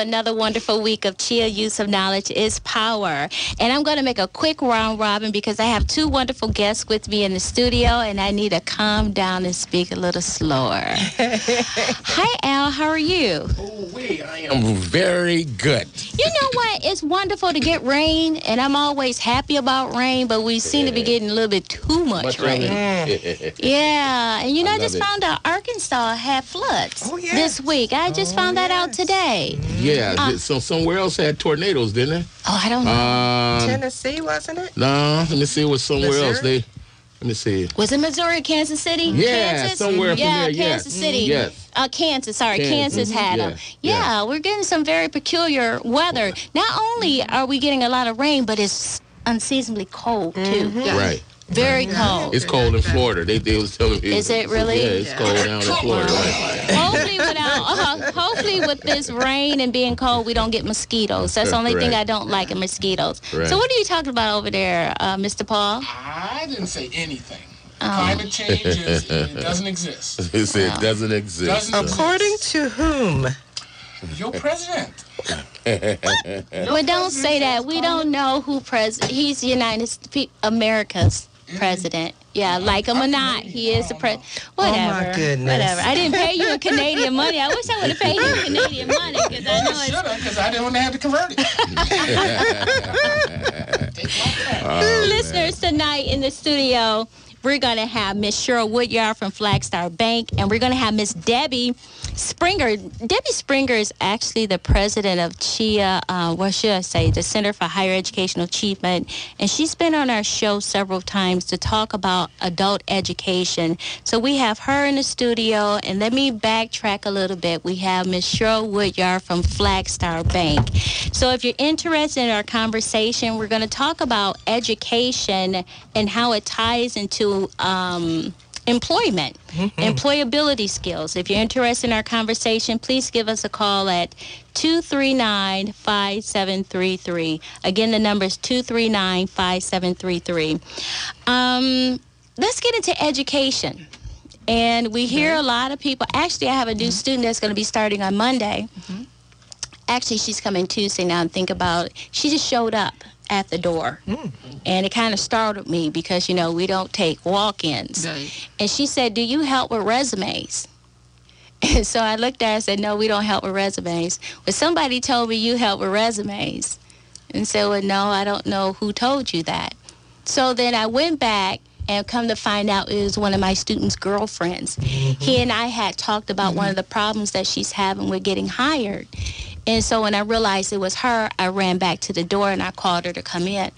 another wonderful week of CHEA Use of Knowledge is Power. And I'm going to make a quick round robin because I have two wonderful guests with me in the studio, and I need to calm down and speak a little slower. Hi, Al. How are you? I am very good. You know what? It's wonderful to get rain, and I'm always happy about rain, but we seem to be getting a little bit too much rain. Yeah. And, I just found out Arkansas had floods this week. I just found that out today. Yeah, so somewhere else had tornadoes, didn't they? Oh, I don't know. Tennessee, wasn't it? No, let me see. It was somewhere Missouri? else. Let me see. Was it Missouri, Kansas City? Yeah, Kansas? somewhere from there. Kansas City. Yes. Kansas, sorry. Kansas had them. Yeah, we're getting some very peculiar weather. Not only are we getting a lot of rain, but it's unseasonably cold, too. Right. Very cold. It's cold in Florida. They was telling me. Is it really? Yeah, it's cold down in Florida. Right. Hopefully with this rain and being cold, we don't get mosquitoes. That's the only thing I don't like, are mosquitoes. Right. So what are you talking about over there, Mr. Paul? I didn't say anything. Climate change it doesn't exist. It doesn't exist. According to whom? Your president. Well, don't say that. We don't know who president. He's America's president. Yeah, like him or not, he is the president. Whatever. Oh, my goodness. Whatever. I didn't pay you in Canadian money. I wish I would have paid you in Canadian money because I know Should have, because I didn't want to have to convert it. Listeners, tonight in the studio, we're going to have Miss Cheryl Woodyard from Flagstar Bank, and we're going to have Miss Debbie Springer. Debbie Springer is actually the president of CHEA, what should I say, the Center for Higher Educational Achievement, and she's been on our show several times to talk about adult education. So we have her in the studio, and let me backtrack a little bit. We have Miss Cheryl Woodyard from Flagstar Bank. So if you're interested in our conversation, we're going to talk about education and how it ties into employment, employability skills. If you're interested in our conversation, please give us a call at 239-5733. Again, the number is 239-5733. Let's get into education. And we hear a lot of people. Actually, I have a new student that's going to be starting on Monday. Actually, she's coming Tuesday now, and think about it. She just showed up at the door. And it kind of startled me because, we don't take walk-ins. Right. And she said, do you help with resumes? And so I looked at her and said, no, we don't help with resumes. Well, somebody told me you help with resumes. And said, well, no, I don't know who told you that. So then I went back and come to find out it was one of my students' girlfriends. He and I had talked about one of the problems that she's having with getting hired. And so when I realized it was her, I ran back to the door and I called her to come in.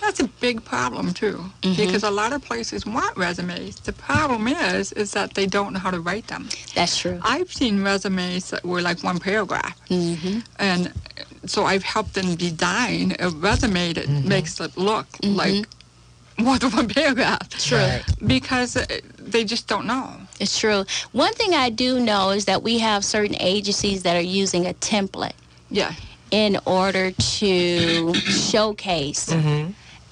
That's a big problem, too, because a lot of places want resumes. The problem is that they don't know how to write them. That's true. I've seen resumes that were like one paragraph. And so I've helped them design a resume that makes it look like more than one paragraph. True. Because they just don't know. It's true. One thing I do know is that we have certain agencies that are using a template in order to showcase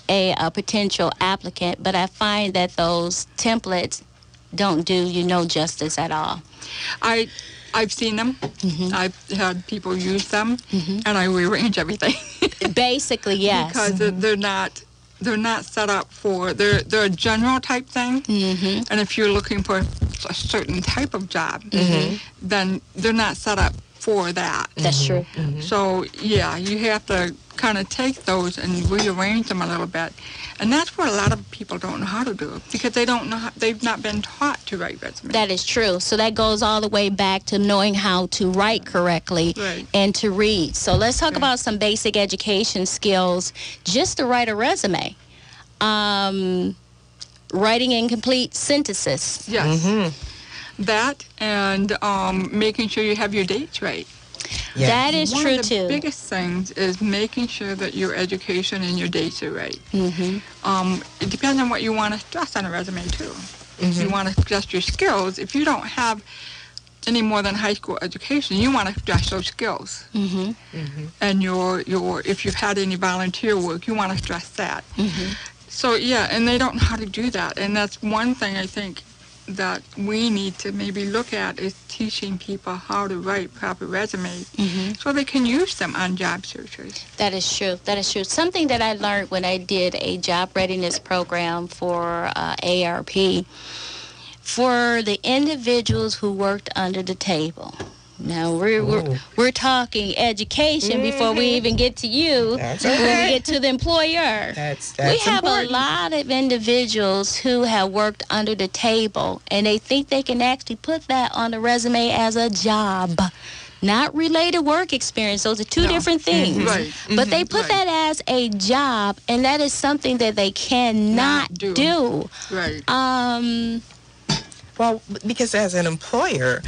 a potential applicant, but I find that those templates don't do justice at all. I've seen them. I've had people use them, and I rearrange everything. Basically, yes. Because they're not set up for, they're a general type thing, and if you're looking for a certain type of job, then they're not set up for that. That's true. So, yeah, you have to kind of take those and rearrange them a little bit. And that's what a lot of people don't know how to do, because they don't know they've not been taught to write resumes. That is true. So that goes all the way back to knowing how to write correctly and to read. So let's talk about some basic education skills just to write a resume. Writing incomplete sentences. Yes. That and making sure you have your dates right. That is true, One of the too. biggest things is making sure that your education and your dates are right. It depends on what you want to stress on a resume, too. If you want to stress your skills, if you don't have any more than high school education, you want to stress those skills. And if you've had any volunteer work, you want to stress that. So, yeah, and they don't know how to do that. And that's one thing I think that we need to maybe look at is teaching people how to write proper resumes so they can use them on job searches. That is true. That is true. Something that I learned when I did a job readiness program for ARP, for the individuals who worked under the table. Now, we're talking education before we even get to you, That's when okay. we get to the employer. That's we have important. a lot of individuals who have worked under the table, and they think they can actually put that on the resume as a job. Not related work experience. Those are two different things. Right. But they put that as a job, and that is something that they cannot do. Right. Well, because as an employer,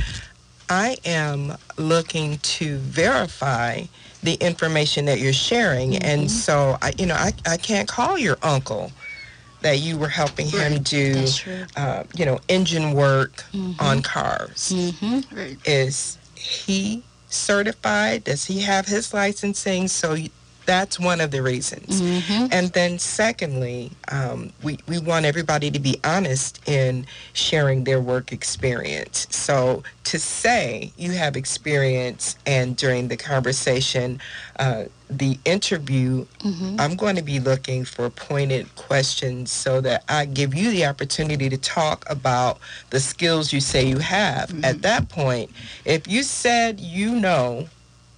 I am looking to verify the information that you're sharing, and so I can't call your uncle that you were helping him do, That's true. Engine work on cars. Right. Is he certified? Does he have his licensing? So that's one of the reasons. And then secondly, we want everybody to be honest in sharing their work experience. So to say you have experience and during the conversation, the interview, I'm going to be looking for pointed questions so that I give you the opportunity to talk about the skills you say you have. At that point, if you said you know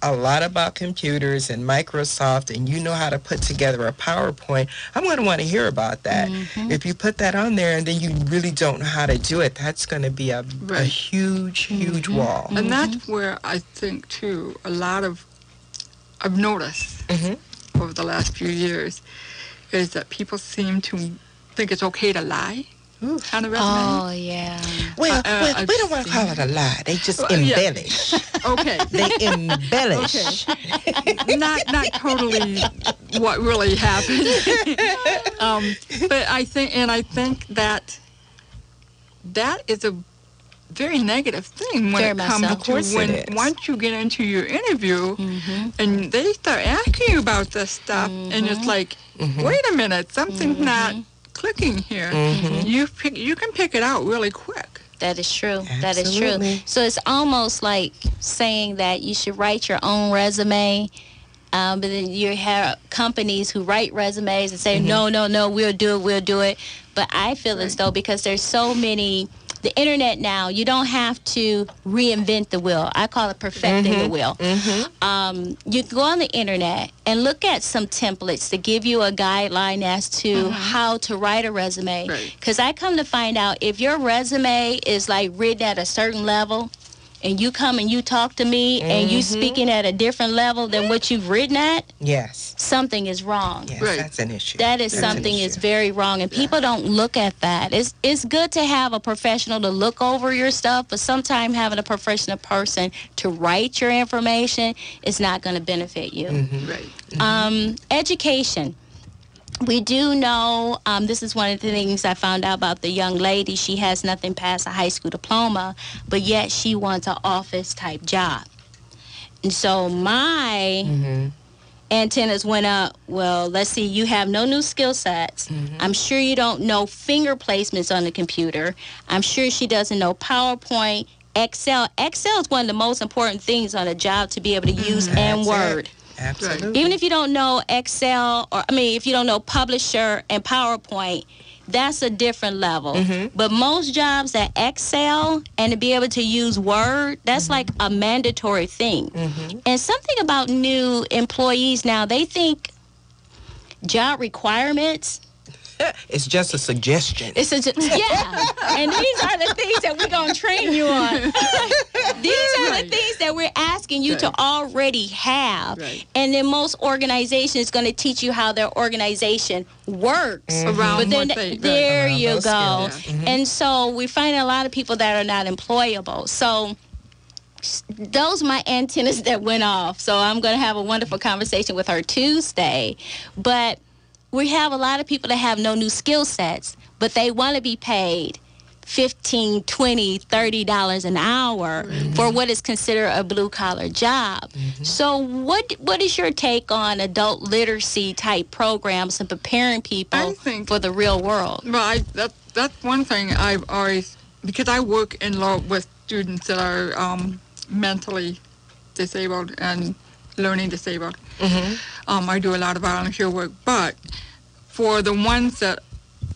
a lot about computers and Microsoft and you know how to put together a PowerPoint, I'm going to want to hear about that. If you put that on there and then you really don't know how to do it, that's going to be a huge wall. And that's where I think, too, a lot of, I've noticed over the last few years, is that people seem to think it's okay to lie on a resume. Oh, yeah. Well, we don't want to call it a lie. They just embellish. Okay. They embellish. Not totally what really happened. But I think that is a very negative thing when Very it much comes so. Of course to when it is. once you get into your interview and they start asking you about this stuff and it's like, wait a minute, something's not clicking here. You can pick it out really quick. That is true. That is true. Absolutely. So it's almost like saying that you should write your own resume, but then you have companies who write resumes and say, no, we'll do it. But I feel as though because there's so many, the internet now, you don't have to reinvent the wheel. I call it perfecting the wheel. You can go on the internet and look at some templates to give you a guideline as to how to write a resume. Because I come to find out if your resume is like written at a certain level and you come and you talk to me and you speaking at a different level than what you've written at, Yes. something is wrong. Yes, Right. that's an issue. That is That's an something issue. is very wrong, and people don't look at that. It's good to have a professional to look over your stuff, but sometimes having a professional person to write your information is not going to benefit you. Right. Education. We do know, this is one of the things I found out about the young lady. She has nothing past a high school diploma, but yet she wants an office-type job. And so my antennas went up. Well, let's see, you have no new skill sets. I'm sure you don't know finger placements on the computer. I'm sure she doesn't know PowerPoint, Excel. Excel is one of the most important things on a job to be able to use and That's Word. it. Absolutely. Even if you don't know Excel, if you don't know Publisher and PowerPoint, that's a different level. But most jobs that excel and to be able to use Word, that's like a mandatory thing. And something about new employees now, they think job requirements, It's just a suggestion. it's and these are the things that we're going to train you on. These are the things that we're asking you to already have. And then most organizations going to teach you how their organization works. Around But then what they- there Around you those go. skills. And so we find a lot of people that are not employable. So those are my antennas that went off. So I'm going to have a wonderful conversation with her Tuesday. But we have a lot of people that have no new skill sets, but they want to be paid $15, $20, $30 an hour for what is considered a blue-collar job. So what is your take on adult literacy type programs and preparing people I think- for the real world? Well, that's one thing I've always because I work in law with students that are mentally disabled and learning disabled. I do a lot of volunteer work, but for the ones that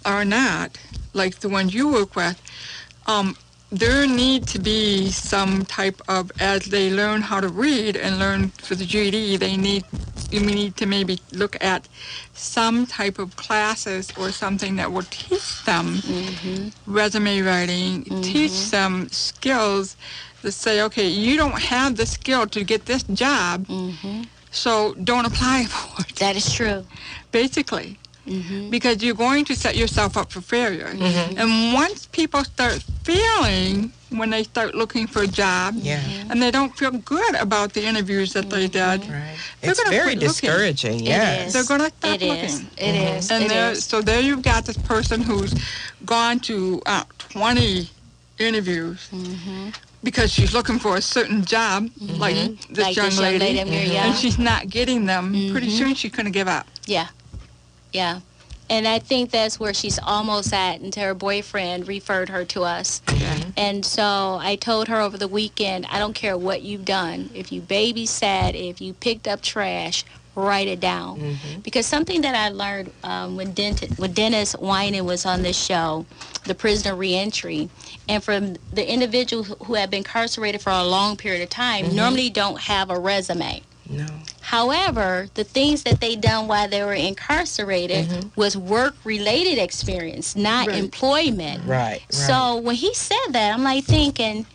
are not, like the ones you work with, there need to be some type of, as they learn how to read and learn for the GED, we need to maybe look at some type of classes or something that will teach them resume writing, teach them skills that say, okay, you don't have the skill to get this job, so don't apply for it. That is true. Basically. Because you're going to set yourself up for failure. And once people start failing when they start looking for a job, and they don't feel good about the interviews that they did, it's very discouraging. Yes, they're going to stop looking. It is. And so there you've got this person who's gone to 20 interviews. Because she's looking for a certain job, like this young lady, and she's not getting them. Pretty soon she's going to give up. Yeah. And I think that's where she's almost at until her boyfriend referred her to us. And so I told her over the weekend, I don't care what you've done. If you babysat, if you picked up trash, write it down. Because something that I learned when Dennis Winan was on this show, the prisoner reentry, and from the individuals who have been incarcerated for a long period of time, normally don't have a resume. No. However, the things that they done while they were incarcerated was work-related experience, not employment. Right. So when he said that, I'm like thinking,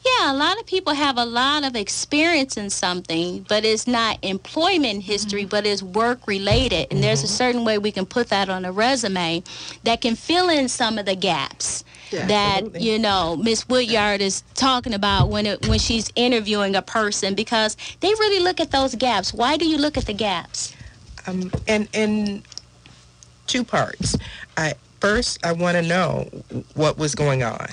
yeah, a lot of people have a lot of experience in something, but it's not employment history, but it's work-related. And there's a certain way we can put that on a resume that can fill in some of the gaps. That, you know, Miss Woodyard is talking about when she's interviewing a person, because they really look at those gaps. Why do you look at the gaps? In two parts. First, I want to know what was going on.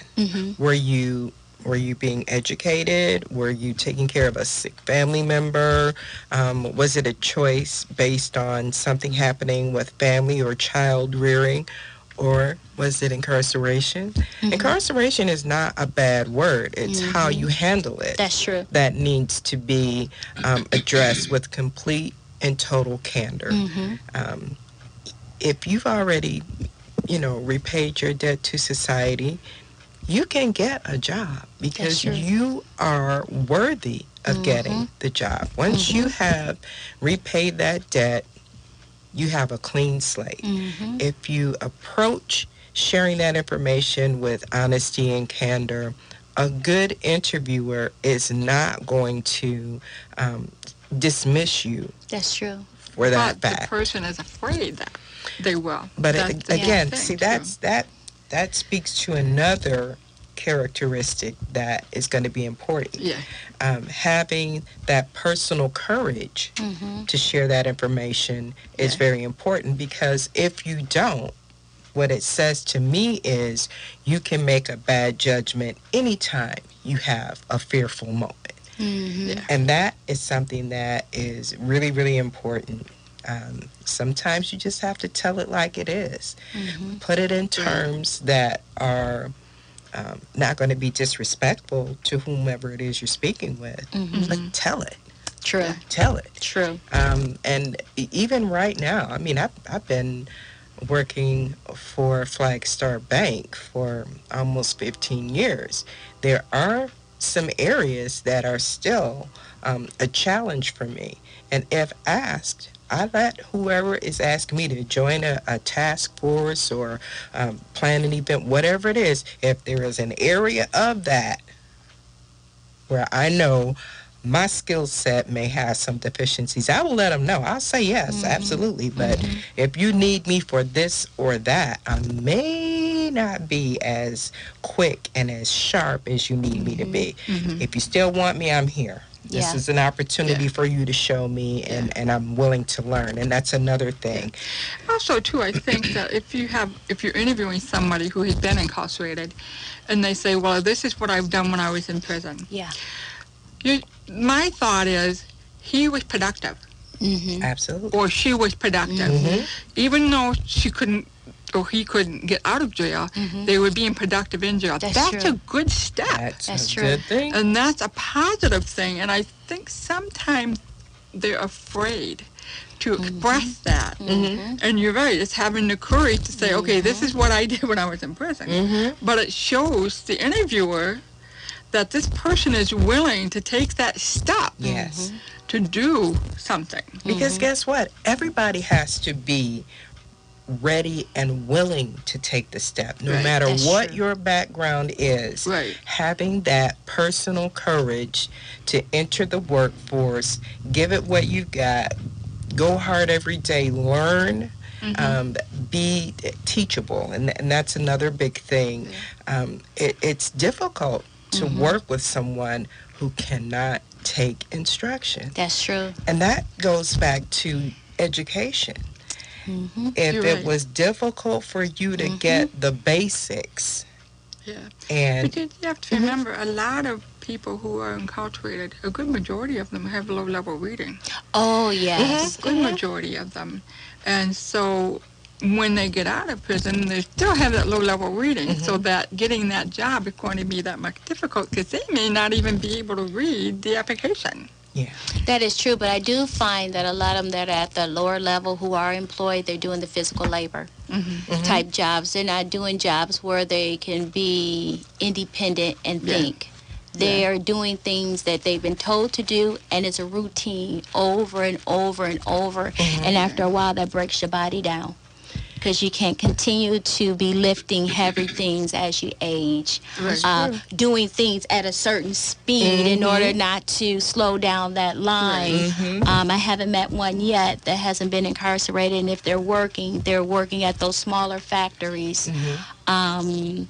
Were you being educated? Were you taking care of a sick family member? Was it a choice based on something happening with family or child rearing? Or was it incarceration? Incarceration is not a bad word. It's how you handle it. That's true. That needs to be addressed with complete and total candor. If you've already, repaid your debt to society, you can get a job because you are worthy of getting the job. Once you have repaid that debt, you have a clean slate. If you approach sharing that information with honesty and candor, a good interviewer is not going to dismiss you. That's true. For that but fact. The person is afraid that they will. But again, see, that speaks to another characteristic that is going to be important. Having that personal courage to share that information is very important, because if you don't, what it says to me is you can make a bad judgment anytime you have a fearful moment. And that is something that is really, really important. Sometimes you just have to tell it like it is. Put it in terms that are not going to be disrespectful to whomever it is you're speaking with, but tell it. True. Tell it. True. And even right now, I mean, I've been working for Flagstar Bank for almost 15 years. There are some areas that are still a challenge for me. And if asked, I let whoever is asking me to join a task force or plan an event, whatever it is, if there is an area of that where I know my skill set may have some deficiencies, I will let them know. I'll say yes, absolutely. But if you need me for this or that, I may not be as quick and as sharp as you need me to be. If you still want me, I'm here. This is an opportunity for you to show me, and I'm willing to learn, and that's another thing. Also, too, I think that if you're interviewing somebody who has been incarcerated, and they say, well, this is what I've done when I was in prison. My thought is, he was productive. Absolutely. Or she was productive. Even though she couldn't or he couldn't get out of jail, they were being productive in jail. That's true. a good step. That's true. a good thing. And that's a positive thing. And I think sometimes they're afraid to express that. And you're right, it's having the courage to say, okay, this is what I did when I was in prison. But it shows the interviewer that this person is willing to take that step Yes. to do something. Because guess what? Everybody has to be ready and willing to take the step, no Right. matter That's what true. your background is. Right. Having that personal courage to enter the workforce, give it what you got, go hard every day, learn, be teachable, and that's another big thing. It's difficult to work with someone who cannot take instruction. That's true. And that goes back to education. If You're it right. was difficult for you to get the basics, Yeah. and Because you have to remember, a lot of people who are incarcerated, a good majority of them have low-level reading. Oh, yes. A good majority of them. And so when they get out of prison, they still have that low-level reading, so that getting that job is going to be that much difficult because they may not even be able to read the application. yeah, That is true, but I do find that a lot of them that are at the lower level who are employed, they're doing the physical labor type jobs. They're not doing jobs where they can be independent and think. They are doing things that they've been told to do, and it's a routine over and over and over. And after a while, that breaks your body down because you can't continue to be lifting heavy things as you age, doing things at a certain speed in order not to slow down that line. I haven't met one yet that hasn't been incarcerated, and if they're working at those smaller factories. And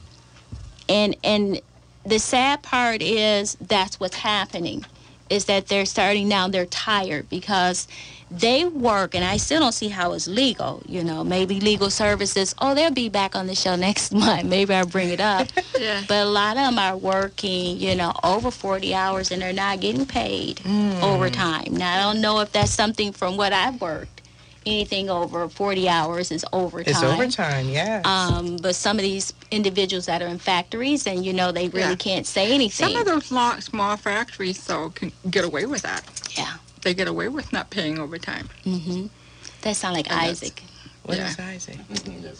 the sad part is that's what's happening, is that they're starting now, they're tired because they work, and I still don't see how it's legal. You know, maybe legal services, they'll be back on the show next month. Maybe I'll bring it up. But a lot of them are working, over 40 hours, and they're not getting paid overtime. Now, I don't know if that's something from what I've worked. Anything over 40 hours is overtime. it's overtime, yes. But some of these individuals that are in factories, and they really can't say anything. Some of those small factories, though, can get away with that. Yeah. They get away with not paying overtime. That sound like Isaac, What is Isaac?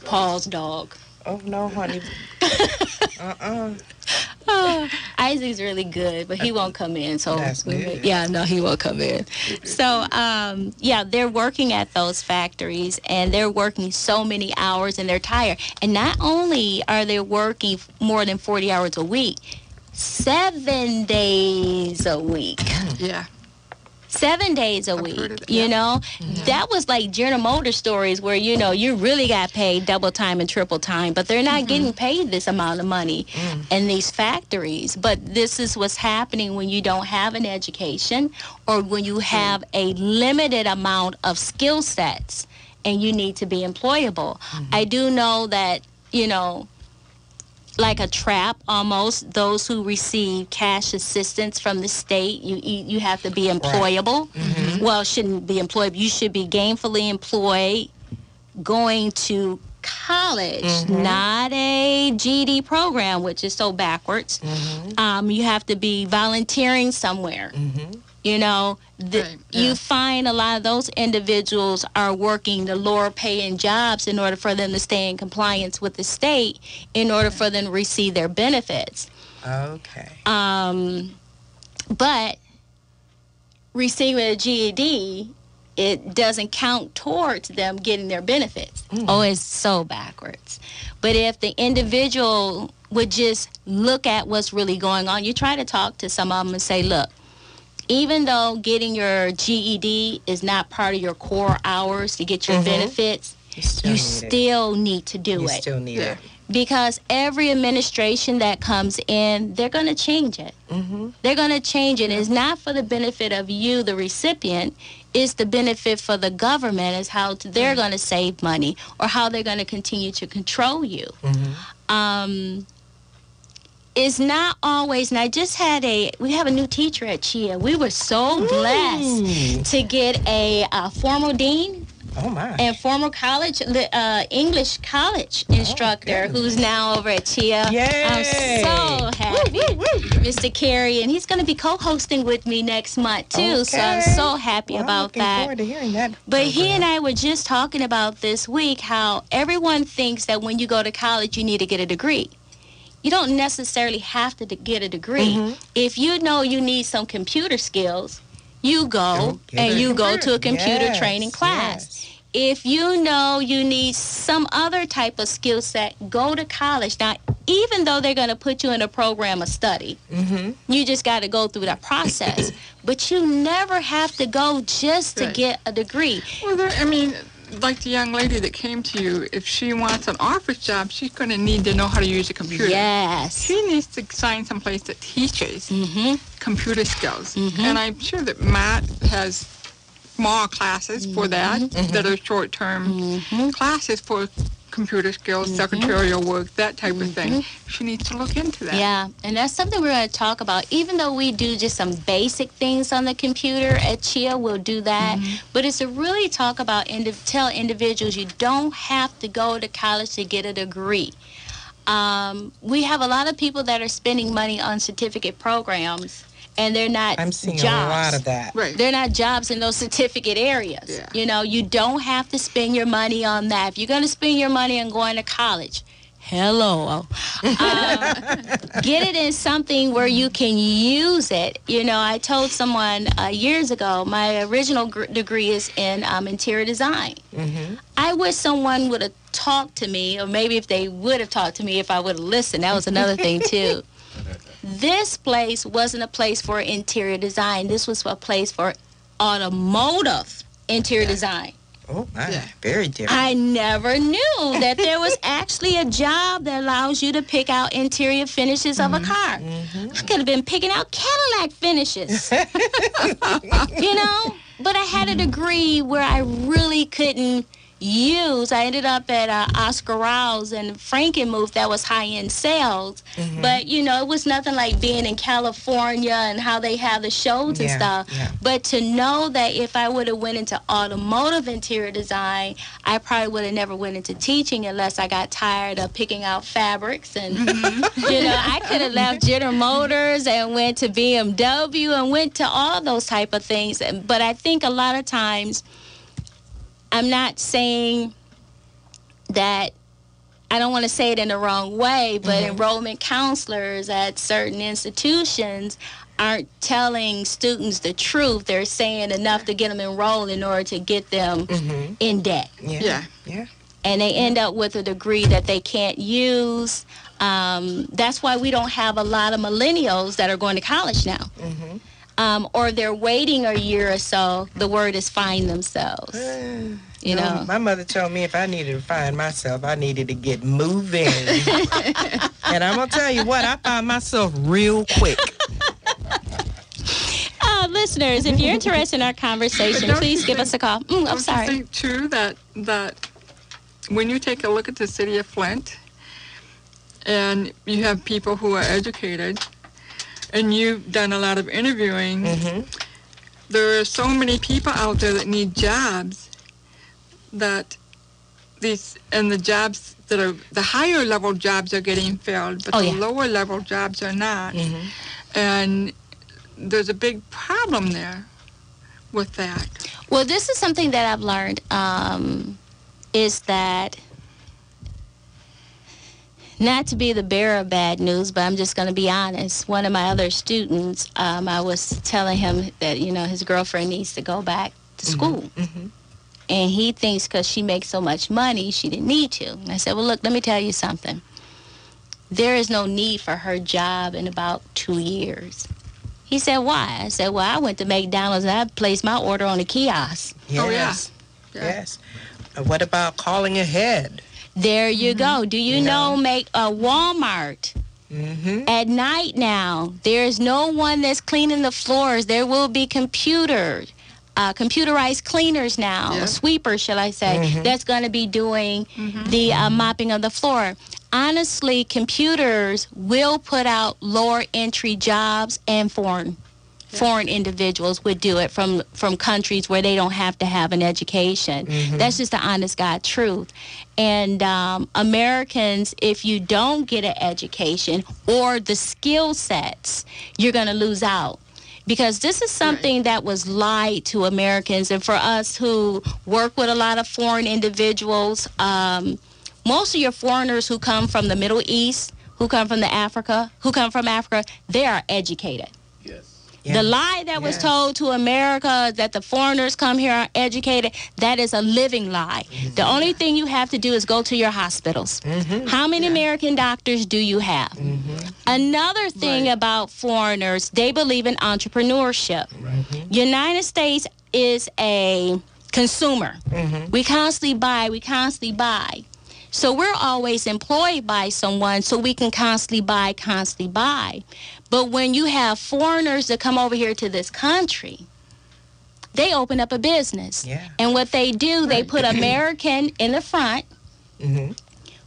Paul's dog. Oh, no, honey. Isaac's really good, but he won't come in. So That's good. yeah, no, he won't come in. So they're working at those factories, and they're working so many hours, and they're tired. And not only are they working more than 40 hours a week, 7 days a week. Yeah. 7 days a I've week, heard of that. That was like General Motors stories where, you really got paid double time and triple time, but they're not getting paid this amount of money in these factories. But this is what's happening when you don't have an education or when you have a limited amount of skill sets and you need to be employable. I do know that, like a trap almost, those who receive cash assistance from the state, you have to be employable. Well, shouldn't be employed. You should be gainfully employed, going to college, not a GED program, which is so backwards. You have to be volunteering somewhere. You find a lot of those individuals are working the lower paying jobs in order for them to stay in compliance with the state, in order for them to receive their benefits. Okay. But receiving a GED, it doesn't count towards them getting their benefits. It's so backwards. But if the individual would just look at what's really going on, you try to talk to some of them and say, look, even though getting your GED is not part of your core hours to get your benefits, you still need to do it. You still need it. Because every administration that comes in, they're going to change it. They're going to change it. It's not for the benefit of you, the recipient. It's the benefit for the government, is how they're going to save money or how they're going to continue to control you. It's not always, and we have a new teacher at CHEA. We were so blessed to get a former dean Oh, my. And former college, English college instructor who's now over at CHEA. Yay. I'm so happy. Mr. Carey, and he's going to be co-hosting with me next month, too. So I'm so happy about looking that. forward to hearing that But he program. and I were just talking about this week how everyone thinks that when you go to college, you need to get a degree. You don't necessarily have to get a degree. If you know you need some computer skills, you go and you go to a computer training class. If you know you need some other type of skill set, go to college. Now, even though they're going to put you in a program of study, you just got to go through that process. But you never have to go just to get a degree. Well, like the young lady that came to you, if she wants an office job, she's going to need to know how to use a computer. Yes. She needs to sign someplace that teaches computer skills. And I'm sure that Matt has small classes for that, that are short-term classes for computer skills, secretarial work, that type of thing. She needs to look into that. Yeah, and that's something we're going to talk about. Even though we do just some basic things on the computer at CHEA, we'll do that. But it's to really talk about, tell individuals you don't have to go to college to get a degree. We have a lot of people that are spending money on certificate programs, and they're not I'm seeing jobs. a lot of that. Right. They're not jobs in those certificate areas. Yeah. You know, you don't have to spend your money on that. If you're going to spend your money on going to college, get it in something where you can use it. You know, I told someone years ago, my original degree is in interior design. I wish someone would have talked to me, or maybe if they would have talked to me, if I would have listened. That was another thing, too. This place wasn't a place for interior design. This was a place for automotive interior design. Oh, my. Very different. I never knew that there was actually a job that allows you to pick out interior finishes of a car. I could have been picking out Cadillac finishes. You know? But I had a degree where I really couldn't use. I ended up at Oscar Rouse and Frankenmuth. That was high-end sales. But, you know, it was nothing like being in California and how they have the shows and stuff. But to know that if I would have went into automotive interior design, I probably would have never went into teaching unless I got tired of picking out fabrics. And, you know, I could have left General Motors and went to BMW and went to all those type of things. But I think a lot of times, I'm not saying that, I don't want to say it in the wrong way, but enrollment counselors at certain institutions aren't telling students the truth. They're saying enough to get them enrolled in order to get them in debt. And they end up with a degree that they can't use. That's why we don't have a lot of millennials that are going to college now. Or they're waiting a year or so. The word is find themselves. You know, my mother told me if I needed to find myself, I needed to get moving. And I'm going to tell you what, I found myself real quick. Listeners, if you're interested in our conversation, please give us a call. I'm sorry. I think, too, that when you take a look at the city of Flint, and you have people who are educated, and you've done a lot of interviewing, there are so many people out there that need jobs, that the jobs that are the higher level jobs are getting filled, but the lower level jobs are not. And there's a big problem there with that. Well, this is something that I've learned, is that, not to be the bearer of bad news, but I'm just going to be honest. One of my other students, I was telling him that, you know, his girlfriend needs to go back to school. And he thinks because she makes so much money, she didn't need to. And I said, well, look, let me tell you something. There is no need for her job in about 2 years. He said, why? I said, well, I went to McDonald's and I placed my order on the kiosk. Yes. What about calling ahead? There you go. Do you know make a Walmart at night now? There's no one that's cleaning the floors. There will be computerized cleaners now, sweepers, shall I say, that's going to be doing the mopping of the floor. Honestly, computers will put out lower entry jobs and foreign foreign individuals would do it from countries where they don't have to have an education. That's just the honest God truth. And Americans, if you don't get an education or the skill sets, you're going to lose out. Because this is something that was lied to Americans. And for us who work with a lot of foreign individuals, most of your foreigners who come from the Middle East, who come from Africa, they are educated. Yes. The lie that was told to America that the foreigners come here are educated, that is a living lie. The only thing you have to do is go to your hospitals. How many American doctors do you have? Another thing about foreigners, they believe in entrepreneurship. United States is a consumer. We constantly buy. So we're always employed by someone so we can constantly buy. But when you have foreigners that come over here to this country, they open up a business. And what they do, they put American in the front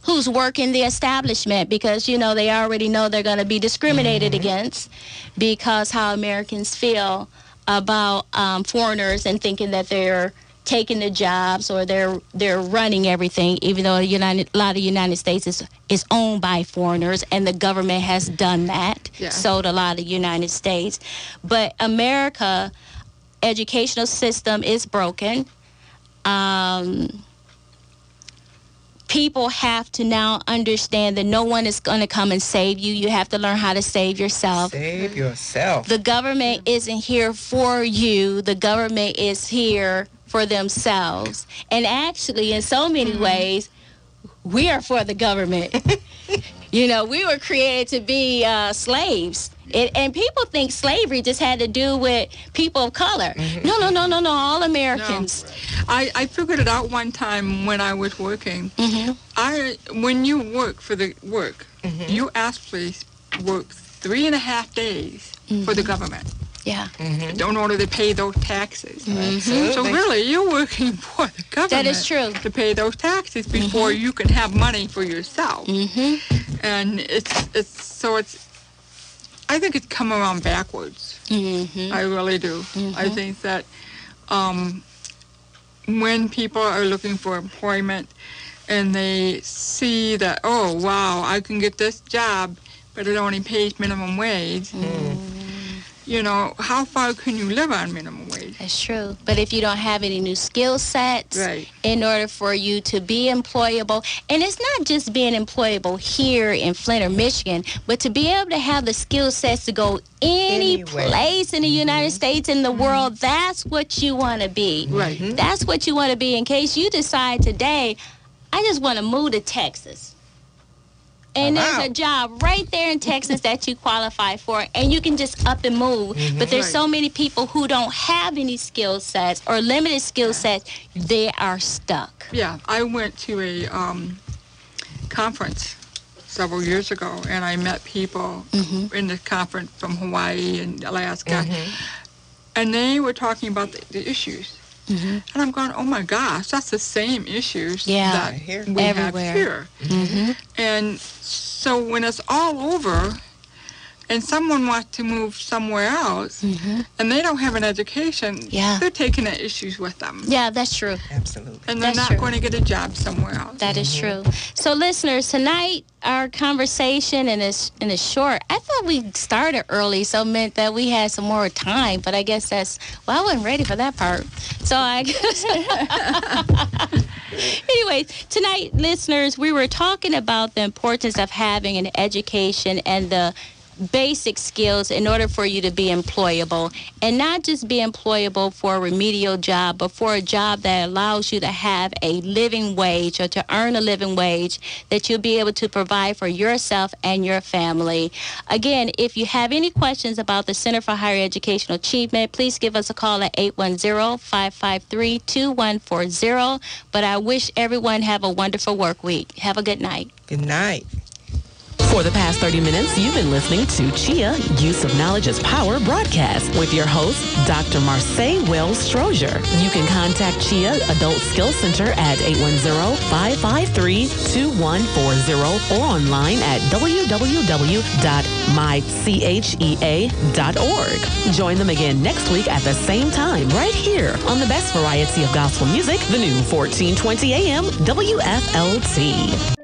who's working the establishment because, you know, they already know they're going to be discriminated against because how Americans feel about foreigners and thinking that they're taking the jobs or they're running everything, even though a lot of United States is owned by foreigners and the government has done that, sold a lot of United States. But America educational system is broken. People have to now understand that no one is going to come and save you. You have to learn how to save yourself. Save yourself. The government isn't here for you. The government is here for themselves. And actually, in so many ways, we are for the government. You know, we were created to be slaves. And people think slavery just had to do with people of color. No, all Americans. No. I figured it out one time when I was working. When you work for the work, you actually work 3.5 days for the government. In order to pay those taxes. So really, you're working for the government. That is true. To pay those taxes before you can have money for yourself. And I think it's come around backwards. I really do. I think that when people are looking for employment and they see that, oh, wow, I can get this job, but it only pays minimum wage. You know, how far can you live on minimum wage? That's true. But if you don't have any new skill sets in order for you to be employable, and it's not just being employable here in Flint or Michigan, but to be able to have the skill sets to go any place in the United States, in the world, that's what you want to be. That's what you want to be in case you decide today, I just want to move to Texas. And there's a job right there in Texas that you qualify for, and you can just up and move. But there's so many people who don't have any skill sets or limited skill sets, they are stuck. I went to a conference several years ago, and I met people in the conference from Hawaii and Alaska, and they were talking about the issues. And I'm going, oh my gosh, that's the same issues that we have here. And so when it's all over and someone wants to move somewhere else and they don't have an education, they're taking the issues with them. Yeah, that's true. Absolutely. And they're not going to get a job somewhere else. That is true. So listeners, tonight our conversation is short. I thought we started early, so it meant that we had some more time, but I guess I wasn't ready for that part. So I guess anyway, tonight, listeners, we were talking about the importance of having an education and the basic skills in order for you to be employable, and not just be employable for a remedial job, but for a job that allows you to have a living wage or to earn a living wage that you'll be able to provide for yourself and your family. Again, if you have any questions about the Center for Higher Educational Achievement, please give us a call at 810-553-2140. But I wish everyone have a wonderful work week. Have a good night. Good night. For the past 30 minutes, you've been listening to CHEA Use of Knowledge is Power broadcast with your host, Dr. Marseille Wells-Strozier. You can contact CHEA Adult Skills Center at 810-553-2140 or online at www.mychea.org. Join them again next week at the same time, right here on the best variety of gospel music, the new 1420 AM WFLT.